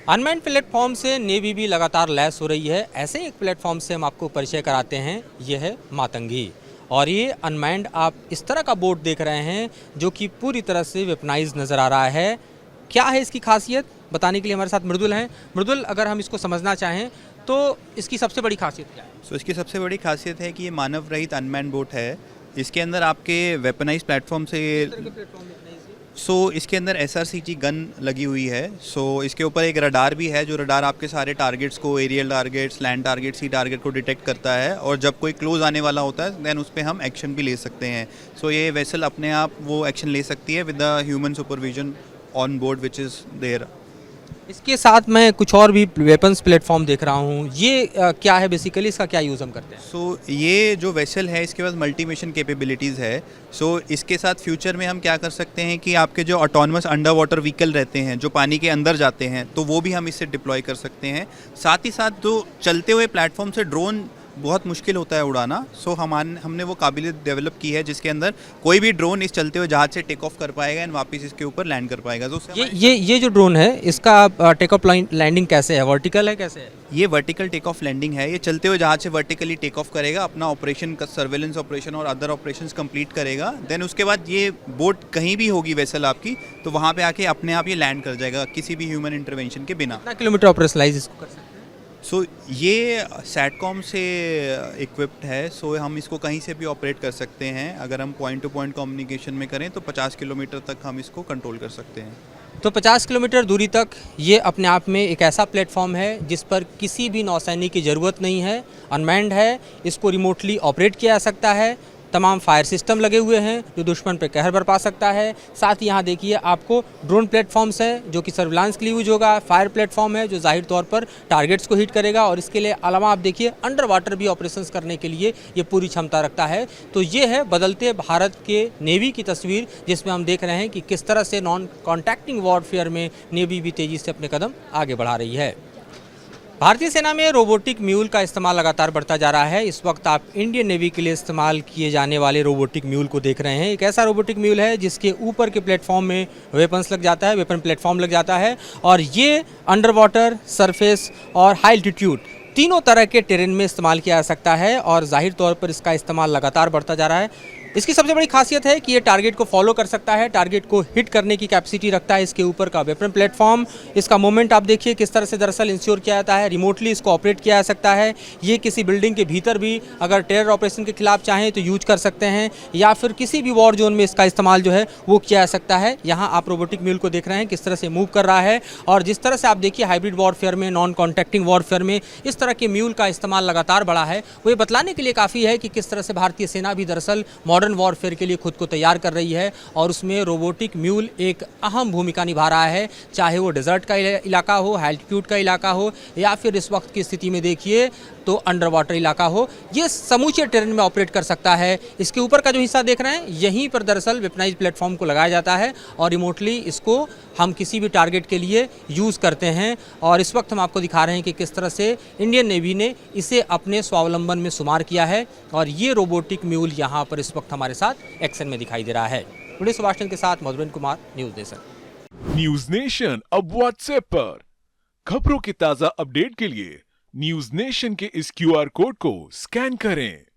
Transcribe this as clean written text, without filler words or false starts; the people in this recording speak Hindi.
अनमैन्ड प्लेटफॉर्म से नेवी भी लगातार लैस हो रही है। ऐसे एक प्लेटफॉर्म से हम आपको परिचय कराते हैं, यह है मातंगी। और ये अनमैन्ड आप इस तरह का बोट देख रहे हैं जो कि पूरी तरह से वेपनाइज नज़र आ रहा है। क्या है इसकी खासियत, बताने के लिए हमारे साथ मृदुल हैं। मृदुल, अगर हम इसको समझना चाहें तो इसकी सबसे बड़ी खासियत क्या है? इसकी सबसे बड़ी खासियत है कि ये मानव रहित अनमैन्ड बोट है। इसके अंदर आपके वेपनाइज प्लेटफॉर्म से इसके अंदर SRCG गन लगी हुई है। इसके ऊपर एक रडार भी है, जो रडार आपके सारे टारगेट्स को, एरियल टारगेट्स, लैंड टारगेट्स, सी टारगेट को डिटेक्ट करता है। और जब कोई क्लोज आने वाला होता है देन उस पर हम एक्शन भी ले सकते हैं। ये वेसल अपने आप वो एक्शन ले सकती है with the human supervision on board which is there. इसके साथ मैं कुछ और भी वेपन्स प्लेटफॉर्म देख रहा हूँ। ये क्या है बेसिकली, इसका क्या यूज़ हम करते हैं? ये जो वेसल है इसके पास मल्टी मिशन कैपेबिलिटीज़ है। इसके साथ फ्यूचर में हम क्या कर सकते हैं कि आपके जो ऑटोनमस अंडर वाटर व्हीकल रहते हैं, जो पानी के अंदर जाते हैं, तो वो भी हम इससे डिप्लॉय कर सकते हैं। साथ ही साथ जो चलते हुए प्लेटफॉर्म से ड्रोन बहुत मुश्किल होता है उड़ाना। हमने वो काबिलियत डेवलप की है जिसके अंदर कोई भी ड्रोन इस चलते हुए जहाज से टेक ऑफ कर पाएगा एंड वापस इसके ऊपर लैंड कर पाएगा। ये जो ड्रोन है इसका टेक ऑफ लैंडिंग कैसे है, वर्टिकल है कैसे है? ये वर्टिकल टेक ऑफ लैंडिंग है। ये चलते हुए जहाज से वर्टिकली टेक ऑफ करेगा, अपना ऑपरेशन का सर्वेलेंस ऑपरेशन और अदर ऑपरेशंस कंप्लीट करेगा। देन उसके बाद ये बोट कहीं भी होगी वेसल आपकी, तो वहाँ पे आके अपने आप ये लैंड कर जाएगा किसी भी ह्यूमन इंटरवेंशन के बिना। कितना किलोमीटर ऑपरेशनलाइज इसको कर सकते हैं? ये सैटकॉम से इक्विप्ड है। हम इसको कहीं से भी ऑपरेट कर सकते हैं। अगर हम पॉइंट टू पॉइंट कम्युनिकेशन में करें तो 50 किलोमीटर तक हम इसको कंट्रोल कर सकते हैं। तो 50 किलोमीटर दूरी तक ये अपने आप में एक ऐसा प्लेटफॉर्म है जिस पर किसी भी नौसैनिक की ज़रूरत नहीं है। अनमैन्ड है, इसको रिमोटली ऑपरेट किया जा सकता है। तमाम फायर सिस्टम लगे हुए हैं जो दुश्मन पर कहर बरपा सकता है। साथ ही यहाँ देखिए आपको ड्रोन प्लेटफॉर्म्स हैं जो कि सर्विलांस के लिए यूज होगा। फायर प्लेटफॉर्म है जो जाहिर तौर पर टारगेट्स को हिट करेगा, और इसके लिए अलावा आप देखिए अंडर वाटर भी ऑपरेशंस करने के लिए ये पूरी क्षमता रखता है। तो ये है बदलते भारत के नेवी की तस्वीर, जिसमें हम देख रहे हैं कि किस तरह से नॉन कॉन्टैक्टिंग वॉरफेयर में नेवी भी तेज़ी से अपने कदम आगे बढ़ा रही है। भारतीय सेना में रोबोटिक म्यूल का इस्तेमाल लगातार बढ़ता जा रहा है। इस वक्त आप इंडियन नेवी के लिए इस्तेमाल किए जाने वाले रोबोटिक म्यूल को देख रहे हैं। एक ऐसा रोबोटिक म्यूल है जिसके ऊपर के प्लेटफॉर्म में वेपन्स लग जाता है, वेपन प्लेटफॉर्म लग जाता है, और ये अंडर वाटर, सरफेस और हाई एल्टीट्यूड तीनों तरह के टेरेन में इस्तेमाल किया जा सकता है। और जाहिर तौर पर इसका इस्तेमाल लगातार बढ़ता जा रहा है। इसकी सबसे बड़ी खासियत है कि ये टारगेट को फॉलो कर सकता है, टारगेट को हिट करने की कैपेसिटी रखता है। इसके ऊपर का वेपन प्लेटफॉर्म, इसका मूवमेंट आप देखिए किस तरह से दरअसल इंश्योर किया जाता है। रिमोटली इसको ऑपरेट किया जा सकता है। ये किसी बिल्डिंग के भीतर भी अगर टेरर ऑपरेशन के खिलाफ चाहें तो यूज कर सकते हैं, या फिर किसी भी वॉर जोन में इसका इस्तेमाल जो है वो किया जा सकता है। यहाँ आप रोबोटिक म्यूल को देख रहे हैं किस तरह से मूव कर रहा है, और जिस तरह से आप देखिए हाइब्रिड वॉरफेयर में, नॉन कॉन्टैक्टिंग वॉरफेयर में इस तरह के म्यूल का इस्तेमाल लगातार बढ़ा है। वो ये बतलाने के लिए काफ़ी है कि किस तरह से भारतीय सेना भी दरअसल मॉडर्न वॉरफेयर के लिए खुद को तैयार कर रही है, और उसमें रोबोटिक म्यूल एक अहम भूमिका निभा रहा है। चाहे वो डेजर्ट का इलाका हो, हाई एल्टीट्यूड का इलाका हो, या फिर इस वक्त की स्थिति में देखिए तो अंडर वाटर इलाका हो, ये समूचे टेरेन में ऑपरेट कर सकता है। इसके ऊपर का जो हिस्सा देख रहे हैं यहीं पर दरअसल वेपनाइज प्लेटफॉर्म को लगाया जाता है, और रिमोटली इसको हम किसी भी टारगेट के लिए यूज़ करते हैं। और इस वक्त हम आपको दिखा रहे हैं कि किस तरह से इंडियन नेवी ने इसे अपने स्वावलंबन में शुमार किया है, और ये रोबोटिक म्यूल यहाँ पर इस वक्त हमारे साथ एक्शन में दिखाई दे रहा है। वीडियो सुभाष के साथ Madhuban Kumar, news nation. News nation अब व्हाट्सएप पर खबरों की ताजा अपडेट के लिए न्यूज नेशन के इस QR कोड को स्कैन करें।